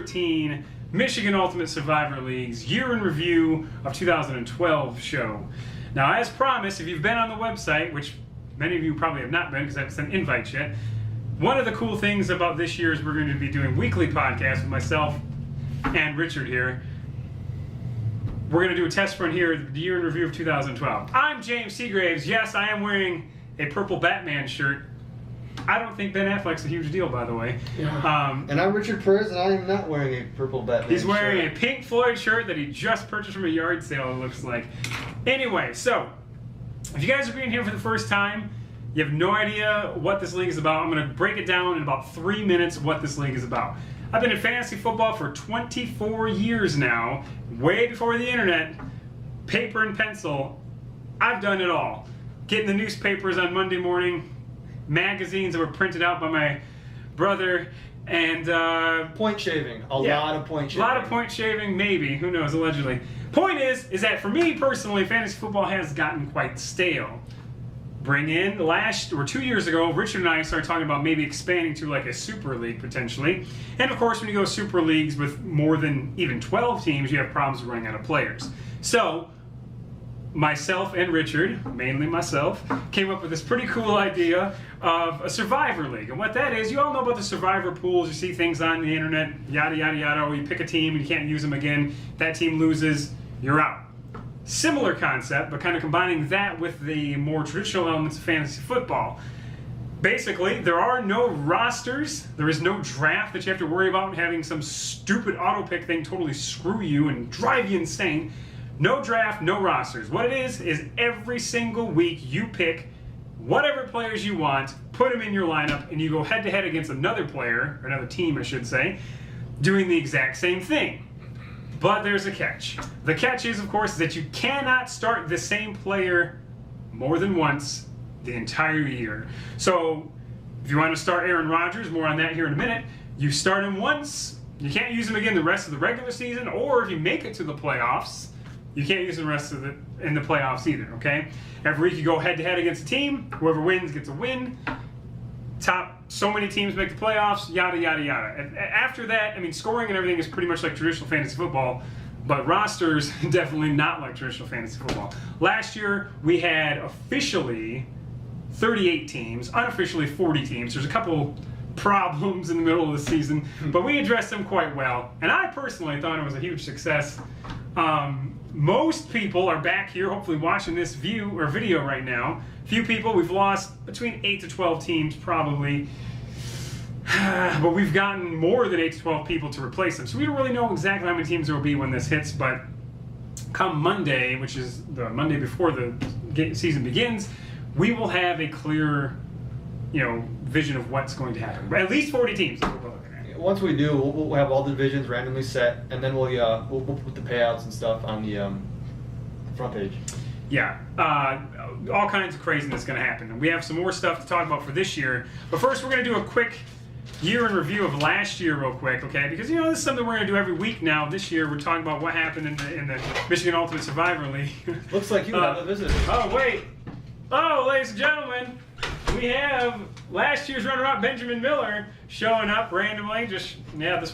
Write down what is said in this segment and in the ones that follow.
13 Michigan Ultimate Survivor League's Year in Review of 2012 show. Now, as promised, if you've been on the website, which many of you probably have not been because I haven't sent invites yet, one of the cool things about this year is we're going to be doing weekly podcasts with myself and Richard here. We're going to do a test run here, the Year in Review of 2012. I'm James Seagraves. Yes, I am wearing a purple Batman shirt. I don't think Ben Affleck's a huge deal, by the way. Yeah. And I'm Richard Perez, and I am not wearing a purple Batman shirt. He's wearing a Pink Floyd shirt that he just purchased from a yard sale, it looks like. Anyway, so, if you guys are being here for the first time, you have no idea what this league is about. I'm going to break it down in about 3 minutes what this league is about. I've been in fantasy football for 24 years now, way before the internet, paper and pencil. I've done it all. Getting the newspapers on Monday morning, magazines that were printed out by my brother, and point shaving. A lot of point shaving. A lot of point shaving, maybe. Who knows, allegedly. Point is that for me personally, fantasy football has gotten quite stale. Bring in 2 years ago, Richard and I started talking about maybe expanding to like a super league potentially. And of course, when you go super leagues with more than even 12 teams, you have problems running out of players. So myself and Richard, mainly myself, came up with this pretty cool idea of a survivor league. And what that is, you all know about the survivor pools. You see things on the internet, yada, yada, yada, or you pick a team and you can't use them again. That team loses, you're out. Similar concept, but kind of combining that with the more traditional elements of fantasy football. Basically, there are no rosters. There is no draft that you have to worry about having some stupid auto pick thing totally screw you and drive you insane. No draft, no rosters. What it is every single week you pick whatever players you want, put them in your lineup, and you go head-to-head against another player, or another team, I should say, doing the exact same thing. But there's a catch. The catch is, of course, that you cannot start the same player more than once the entire year. So, if you want to start Aaron Rodgers, more on that here in a minute, you start him once, you can't use him again the rest of the regular season, or if you make it to the playoffs, you can't use the rest of in the playoffs either, okay? Every week you go head-to-head against a team, whoever wins gets a win. So many teams make the playoffs, yada, yada, yada. After that, I mean, scoring and everything is pretty much like traditional fantasy football, but rosters definitely not like traditional fantasy football. Last year, we had officially 38 teams, unofficially 40 teams. There's a couple problems in the middle of the season, but we addressed them quite well, and I personally thought it was a huge success. Most people are back here, hopefully watching this video right now. Few people, we've lost between 8 to 12 teams probably, but we've gotten more than 8 to 12 people to replace them. So we don't really know exactly how many teams there will be when this hits, but come Monday, which is the Monday before the season begins, we will have a clear, vision of what's going to happen. At least 40 teams. Once we do, we'll have all the divisions randomly set, and then we'll put the payouts and stuff on the front page. Yeah, all kinds of craziness going to happen. And we have some more stuff to talk about for this year. But first, we're going to do a quick year in review of last year real quick, okay? Because, this is something we're going to do every week now. This year, we're talking about what happened in the Michigan Ultimate Survivor League. Looks like you have a visitor. Oh, wait. Oh, ladies and gentlemen, we have last year's runner-up, Benjamin Miller, showing up randomly. This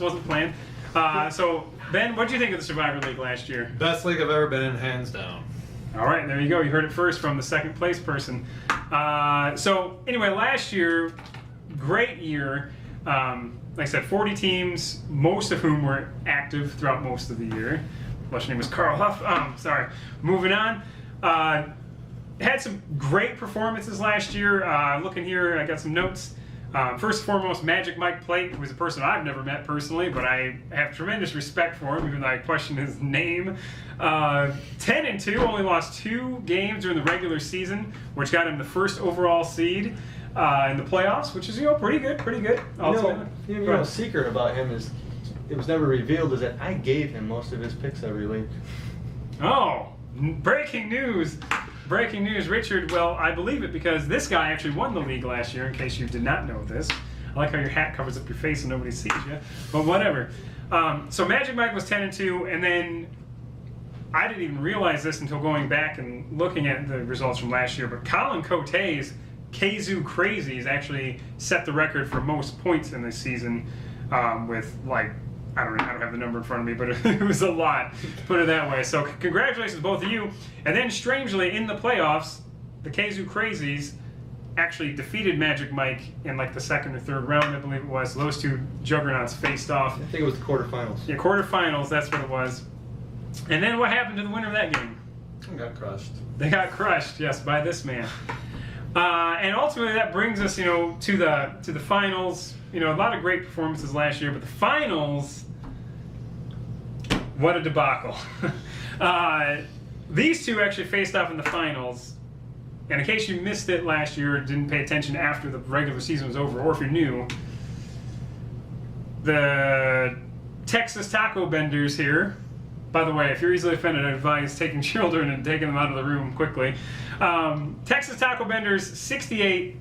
wasn't planned. So, Ben, what did you think of the Survivor League last year? Best league I've ever been in, hands down. All right, there you go. You heard it first from the second place person. So, anyway, last year, great year. Like I said, 40 teams, most of whom were active throughout most of the year. Last name was Carl Huff. Sorry. Moving on. Had some great performances last year. Looking here, I got some notes. First and foremost, Magic Mike Plate, who is a person I've never met personally, but I have tremendous respect for him, even though I question his name. 10-2, only lost 2 games during the regular season, which got him the first overall seed in the playoffs, which is pretty good. The secret about him is it was never revealed is that I gave him most of his picks every week. Oh, breaking news. Breaking news, Richard. Well, I believe it because this guy actually won the league last year, in case you did not know this. I like how your hat covers up your face and nobody sees you, but whatever. So Magic Mike was 10-2, and then I didn't even realize this until going back and looking at the results from last year, but Colin Cote's Kazoo Crazies actually set the record for most points in this season with I don't have the number in front of me, but it was a lot, put it that way. So congratulations, both of you. And then, strangely, in the playoffs, the Kazoo Crazies actually defeated Magic Mike in like the second or third round, I believe it was. Those two juggernauts faced off. I think it was the quarterfinals. Yeah, quarterfinals, that's what it was. And then what happened to the winner of that game? Got crushed. They got crushed, yes, by this man. And ultimately, that brings us, to the finals. A lot of great performances last year, but the finals, what a debacle. These two actually faced off in the finals. And in case you missed it last year or didn't pay attention after the regular season was over, or if you're new, the Texas Taco Benders here. By the way, if you're easily offended, I advise taking children and taking them out of the room quickly. Texas Taco Benders 68.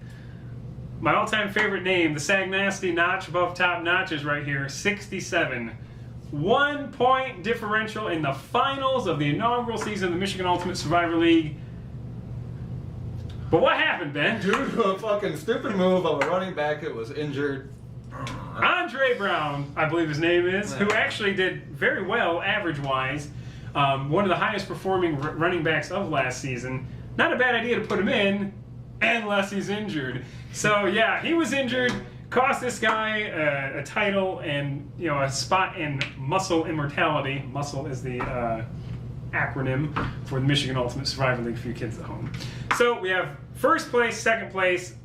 My all-time favorite name, the Sag Nasty notch above top notches right here, 67. 1 point differential in the finals of the inaugural season of the Michigan Ultimate Survivor League. But what happened, Ben? Due to a fucking stupid move of a running back that was injured. Andre Brown, I believe his name is, who actually did very well average-wise. One of the highest performing running backs of last season. Not a bad idea to put him in, unless he's injured. So yeah, he was injured, cost this guy a title and a spot in MUSL Immortality. MUSL is the acronym for the Michigan Ultimate Survivor League for you kids at home. So we have first place, second place.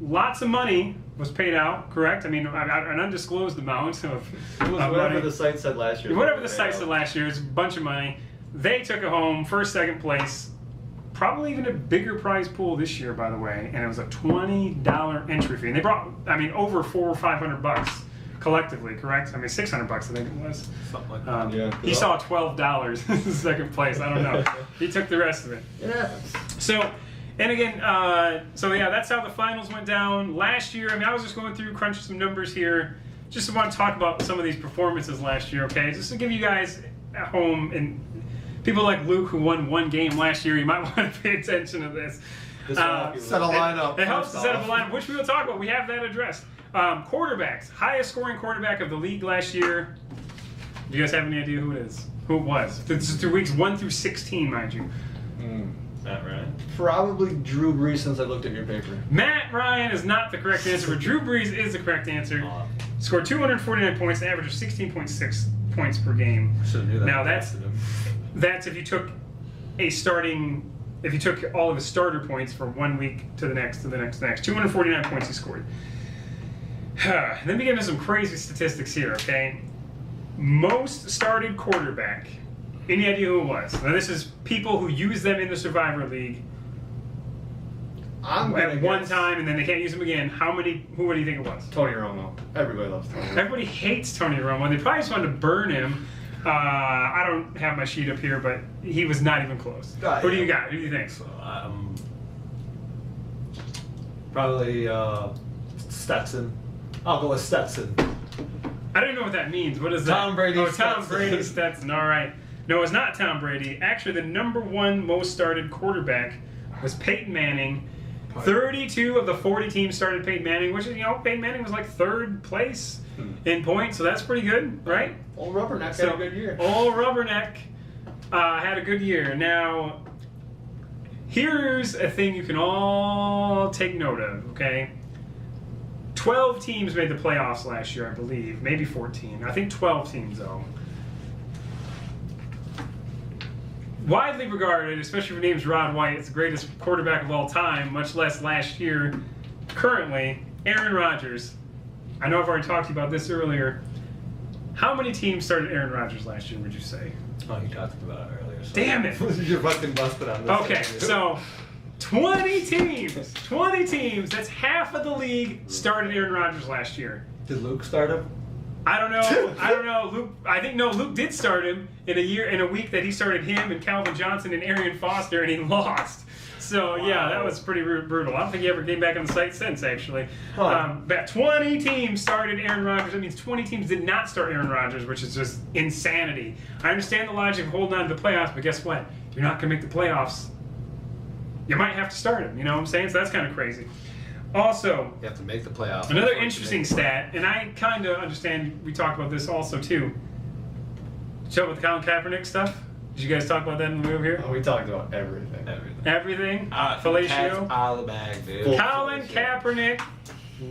Lots of money was paid out, correct? I mean, an undisclosed amount of whatever money. the site said last year. Whatever the site said last year, it's a bunch of money. They took it home, first, second place. Probably even a bigger prize pool this year, by the way, and it was a $20 entry fee. And they brought, over $400 or $500 collectively, correct? $600, I think it was. Something like that. Yeah. He saw $12 in second place. I don't know. He took the rest of it. Yeah. So, and again, that's how the finals went down last year. I was just going through, crunching some numbers here. Just want to talk about some of these performances last year, okay? Just to give you guys at home and people like Luke who won one game last year, you might want to pay attention to this. Set a lineup. It helps to set up a lineup, which we will talk about. We have that addressed. Quarterbacks. Highest scoring quarterback of the league last year. Do you guys have any idea who it is? Who it was? This is through weeks 1 through 16, mind you. Matt Ryan. Probably Drew Brees since I looked at your paper. Matt Ryan is not the correct answer, but Drew Brees is the correct answer. Scored 249 points, an average of 16.6 points per game. I should have knew that. Now that's if you took all of his starter points from 1 week to the next, 249 points he scored. Let me get into some crazy statistics here, okay? Most started quarterback. Any idea who it was? Now this is people who use them in the Survivor League at one time, and then they can't use them again. What do you think it was? Tony Romo. Everybody loves Tony Romo. Everybody hates Tony Romo. They probably just wanted to burn him. I don't have my sheet up here, but he was not even close. Who do you got? Who do you think? Probably Stetson. I'll go with Stetson. I don't know what that means. What is that? Tom Brady. Oh, Tom Stetson. Brady Stetson. All right. No, it's not Tom Brady. Actually, the number one most started quarterback was Peyton Manning. 32 of the 40 teams started Peyton Manning, which is, Peyton Manning was like third place in points, so that's pretty good, right? Old Rubberneck had a good year. Old Rubberneck had a good year. Now, here's a thing you can all take note of, okay? 12 teams made the playoffs last year, I believe. Maybe 14. I think 12 teams, though. Widely regarded, especially if your name's Rod White, it's the greatest quarterback of all time, much less last year. Currently, Aaron Rodgers. I know I've already talked to you about this earlier. How many teams started Aaron Rodgers last year, would you say? Oh, you talked about it earlier. So. Damn it! You're fucking busted on this. Okay, so 20 teams. 20 teams. That's half of the league started Aaron Rodgers last year. Did Luke start him? I don't know. Luke did start him in a week that he started him and Calvin Johnson and Arian Foster, and he lost. So yeah, that was pretty brutal. I don't think he ever came back on the site since, actually. But 20 teams started Aaron Rodgers. That means 20 teams did not start Aaron Rodgers, which is just insanity. I understand the logic of holding on to the playoffs, but guess what? You're not going to make the playoffs. You might have to start him. You know what I'm saying? So that's kind of crazy. Also, You have to make the playoffs. another before you interesting make the stat, and I kind of understand, we talked about this also too. Show with the Colin Kaepernick stuff? Did you guys talk about that in the move here? We talked about everything. Everything. Everything? Cat's Fellatio? out of the bag, dude. Full- Colin Kaepernick.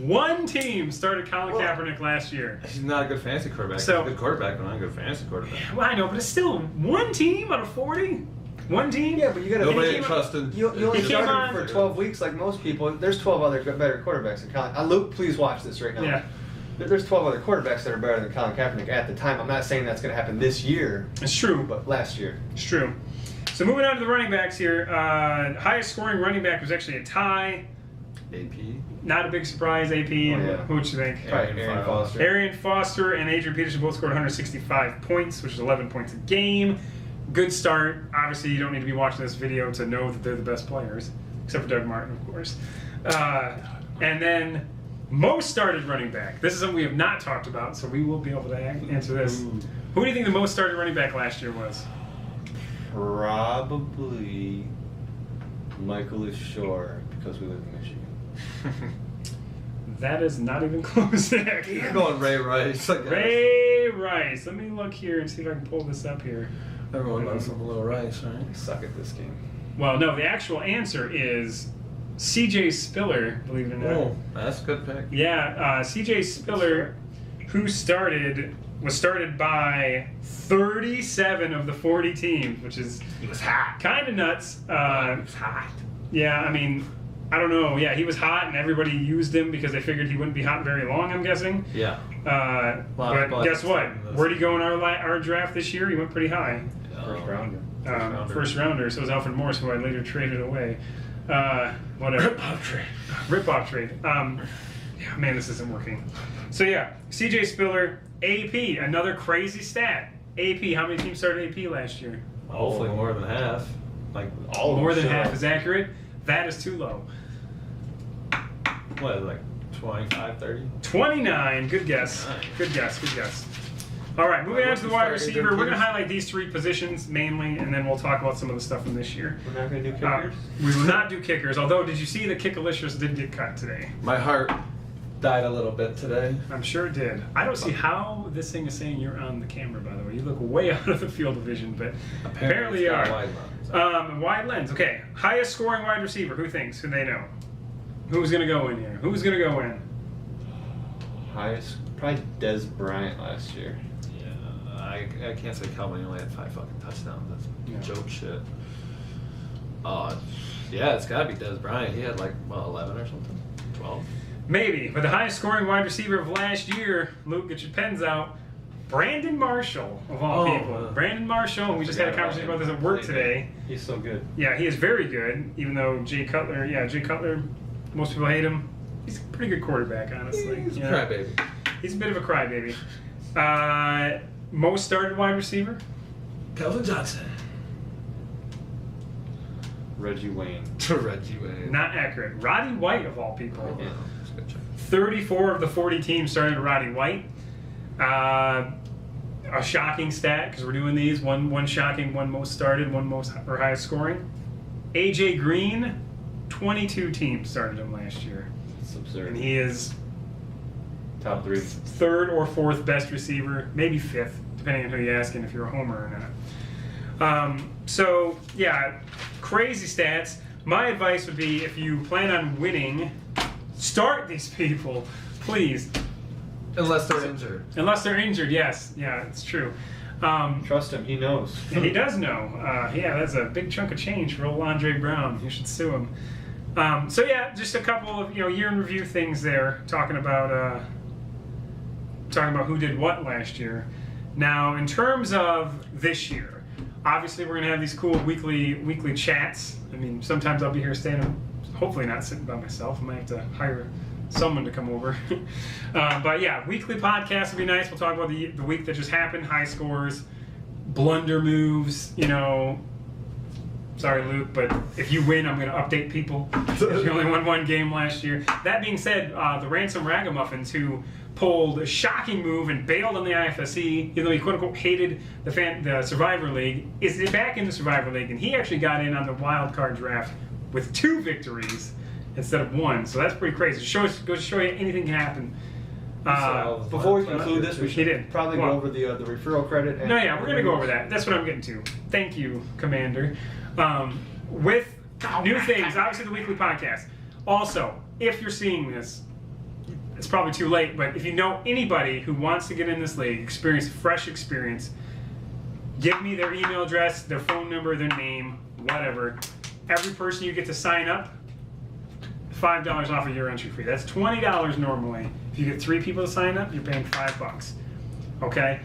One team started Colin Kaepernick last year. He's not a good fantasy quarterback. So- He's a good quarterback, but not a good fantasy quarterback. Well, I know, but it's still one team out of 40? One team? Yeah, but you gotta. Nobody came- trusted. You only He came start on- him for 12 weeks like most people. There's 12 other better quarterbacks than Colin. Luke, please watch this right now. Yeah. There's 12 other quarterbacks that are better than Colin Kaepernick at the time. I'm not saying that's going to happen this year, It's true. but last year. It's true. So moving on to the running backs here. Highest scoring running back was actually a tie. AP. Not a big surprise, AP. Oh, yeah. Who would you think? Probably Aaron Foster. Arian Foster and Adrian Peterson both scored 165 points, which is 11 points a game. Good start. Obviously, you don't need to be watching this video to know that they're the best players, except for Doug Martin, of course. And then most started running back. This is something we have not talked about, so we will be able to answer this. Ooh. Who do you think the most started running back last year was? Probably Michael is sure because we live in Michigan. That is not even close to You're accurate. going Ray Rice. I guess. Ray Rice. Let me look here and see if I can pull this up here. Everyone loves a little Rice, right? We suck at this game. Well, no, the actual answer is CJ Spiller, believe it or not. Oh, that's a good pick. Yeah, CJ Spiller, who was started by 37 of the 40 teams, which is He was hot. kind of nuts. He was hot. Yeah, I mean, I don't know. Yeah, he was hot, and everybody used him because they figured he wouldn't be hot very long, I'm guessing. Yeah. But guess what? Where'd he go in our draft this year? He went pretty high. First rounder. First rounder. So was Alfred Morris, who I later traded away. Whatever. Rip-off trade. Rip-off trade. Yeah, man, this isn't working. So yeah, CJ Spiller, AP, another crazy stat. AP, how many teams started AP last year? Hopefully more than half. Like All of More them than half show. is accurate. That is too low. what, like 25, 30? 29. Good guess. Nice. Good guess. Good guess. All right, moving on to the wide receiver. We're going to highlight these three positions mainly, and then we'll talk about some of the stuff from this year. We're not going to do kickers? We will not do kickers, although did you see the Kickalicious did get cut today? My heart died a little bit today. I'm sure it did. I don't see how this thing is saying you're on the camera, by the way. You look way out of the field of vision, but apparently you it's got are. a wide lens. Wide lens. Okay. Highest scoring wide receiver. Who thinks? Who they know? Who's going to go in here? Who's going to go in? Highest, probably Des Bryant last year. Yeah, I can't say Calvin only had 5 fucking touchdowns. That's Yeah. joke shit. Yeah, it's got to be Des Bryant. He had like, well, 11 or something? 12? Maybe. But the highest scoring wide receiver of last year, Luke, get your pens out. Brandon Marshall, of all people. Brandon Marshall, we just had a conversation about this at work today. He's so good. Yeah, he is very good, even though Jay Cutler, most people hate him. He's a pretty good quarterback, honestly. He's a Yeah. crybaby. He's a bit of a crybaby. Most started wide receiver? Calvin Johnson. Reggie Wayne. Reggie Wayne. Not accurate. Roddy White, of all people. Yeah, that's a good check. 34 of the 40 teams started Roddy White. A shocking stat, because we're doing these. One shocking, one most started, one most or highest scoring. AJ Green, 22 teams started him last year. It's absurd. And he is Top 3. third or fourth best receiver, maybe fifth, depending on who you ask and if you're a homer or not. So, yeah, crazy stats. My advice would be if you plan on winning, start these people, please. Unless they're injured. Unless they're injured, yes. Yeah, it's true. Trust him. He knows. And he does know. Yeah, that's a big chunk of change for old Andre Brown. You should sue him. So yeah, just a couple of year in review things there, talking about who did what last year. Now, in terms of this year, obviously we're gonna have these cool weekly chats. I mean, sometimes I'll be here standing, hopefully not sitting by myself. I might have to hire someone to come over. But yeah, weekly podcast would be nice. We'll talk about the week that just happened, high scores, blunder moves, Sorry, Luke, but if you win, I'm going to update people. You only won one game last year. That being said, the Ransom Ragamuffins, who pulled a shocking move and bailed on the IFSC, even though he quote-unquote hated the Survivor League, is back in the Survivor League, and he actually got in on the wild card draft with 2 victories. instead of 1. So that's pretty crazy. Goes to show you anything can happen. Before we conclude this, we should probably go over the referral credit. And we're going to go over that. That's what I'm getting to. Thank you, Commander. With new things, obviously the weekly podcast. Also, if you're seeing this, it's probably too late, but if you know anybody who wants to get in this league, experience fresh experience, give me their email address, their phone number, their name, whatever. Every person you get to sign up, $5 off of your entry fee. That's $20 normally. If you get 3 people to sign up, you're paying $5. Okay?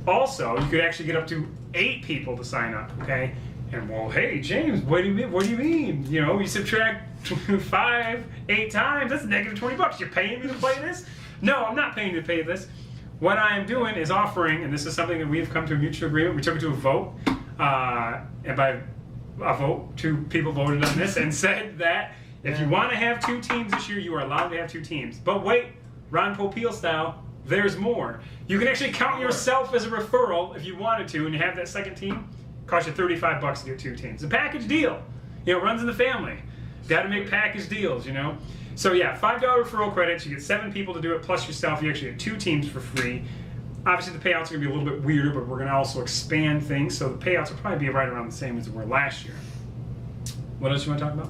Also, you could actually get up to 8 people to sign up. Okay? And well, hey James, what do you mean? What do you mean? You know, you subtract 5, 8 times. That's negative $20. You're paying me to play this? No, I'm not paying you to pay this. What I am doing is offering, and this is something that we have come to a mutual agreement. We took it to a vote, and by a vote, 2 people voted on this and said that if you want to have 2 teams this year, you are allowed to have 2 teams. But wait, Ron Popeil style, there's more. You can actually count yourself as a referral if you wanted to, and you have that second team. Cost you $35 to get 2 teams. A package deal. You know, it runs in the family. Got to make package deals, you know. So yeah, $5 referral credits. You get 7 people to do it plus yourself. You actually get 2 teams for free. Obviously, the payouts are going to be a little bit weirder, but we're going to also expand things. So the payouts will probably be right around the same as they were last year. What else you want to talk about?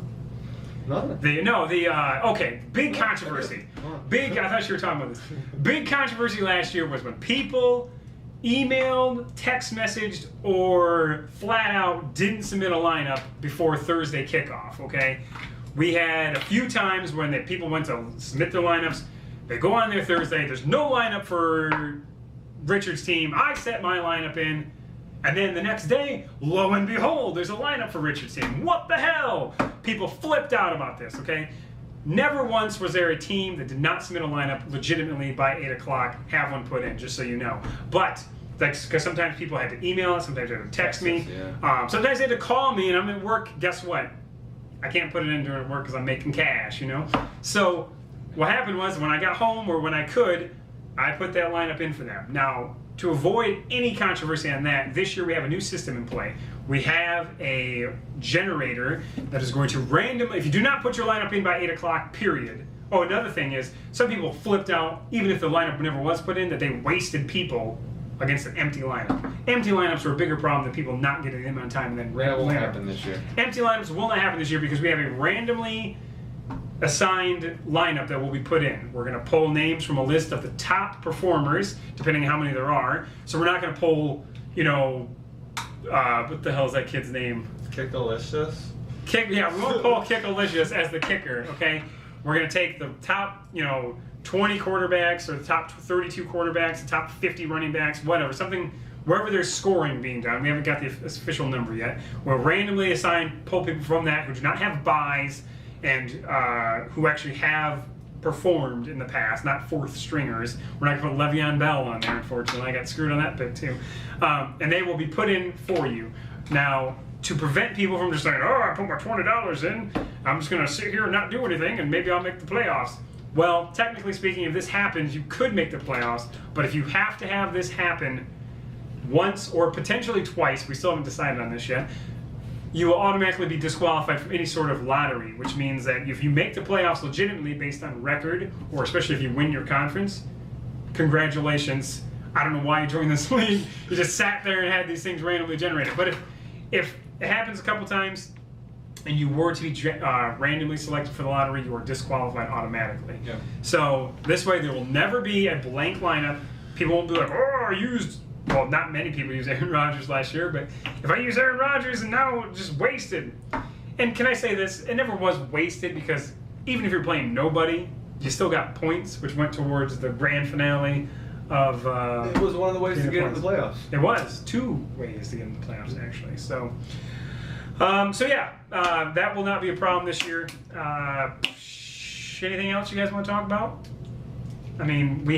Nothing. Okay, big controversy. I thought you were talking about this. Big controversy last year was when people emailed, text messaged, or flat out didn't submit a lineup before Thursday kickoff, okay? We had a few times when people went to submit their lineups. They go on there Thursday. There's no lineup for Richard's team. I set my lineup in. And then the next day, lo and behold, there's a lineup for Richard's team. What the hell? People flipped out about this, okay? Never once was there a team that did not submit a lineup legitimately by 8 o'clock, have one put in, just so you know. But, because sometimes people had to email us, sometimes they had to text me. Sometimes they had to call me, and I'm at work. Guess what? I can't put it in during work because I'm making cash, you know? So, what happened was when I got home, or when I could, I put that lineup in for them. Now, to avoid any controversy on that, this year we have a new system in play. We have a generator that is going to randomly, if you do not put your lineup in by 8 o'clock, period. Oh, another thing is, some people flipped out, even if the lineup never was put in, that they wasted people against an empty lineup. Empty lineups are a bigger problem than people not getting them on time and then that won't happen this year. Empty lineups will not happen this year because we have a randomly assigned lineup that will be put in. We're going to pull names from a list of the top performers, depending on how many there are. So we're not going to pull, you know, what the hell is that kid's name? Kickalicious? We won't pull Kickalicious as the kicker, okay? We're going to take the top, 20 quarterbacks or the top 32 quarterbacks, the top 50 running backs, whatever, something, wherever there's scoring being done. We haven't got the official number yet. We'll randomly pull people from that who do not have buys and who actually have performed in the past, not fourth stringers. We're not going to put Le'Veon Bell on there, unfortunately. I got screwed on that bit too. And they will be put in for you. Now, to prevent people from just saying, oh, I put my $20 in, I'm just going to sit here and not do anything, and maybe I'll make the playoffs. Well, technically speaking, if this happens, you could make the playoffs, but if you have to have this happen once or potentially twice, we still haven't decided on this yet, you will automatically be disqualified from any sort of lottery, which means that if you make the playoffs legitimately based on record, or especially if you win your conference, congratulations. I don't know why you joined this league. You just sat there and had these things randomly generated. But if it happens a couple times and you were to be randomly selected for the lottery, you are disqualified automatically. Yeah. So this way there will never be a blank lineup. People won't be like, oh, I used... Well, not many people used Aaron Rodgers last year, but if I use Aaron Rodgers and now it's just wasted. And can I say this? It never was wasted because even if you're playing nobody, you still got points, which went towards the grand finale of... it was one of the ways to get into the playoffs. It was. 2 ways to get into the playoffs, actually. So that will not be a problem this year. Anything else you guys want to talk about? I mean, we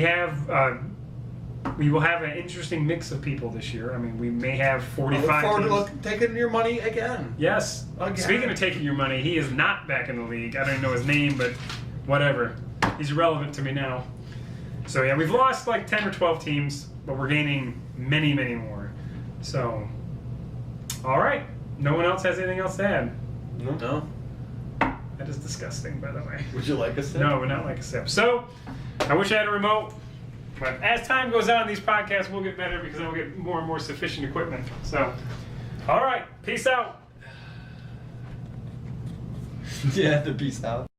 will have an interesting mix of people this year. I mean, we may have 45 teams. Taking your money again. Yes. Again. Speaking of taking your money, he is not back in the league. I don't even know his name, but whatever. He's irrelevant to me now. So, yeah, we've lost like 10 or 12 teams, but we're gaining many, many more. So, all right. No one else has anything else to add? No. That is disgusting, by the way. Would you like a sip? No, we're not like a sip. So, I wish I had a remote. But as time goes on, these podcasts will get better because I'll get more and more sufficient equipment. So, all right. Peace out. Yeah, the peace out.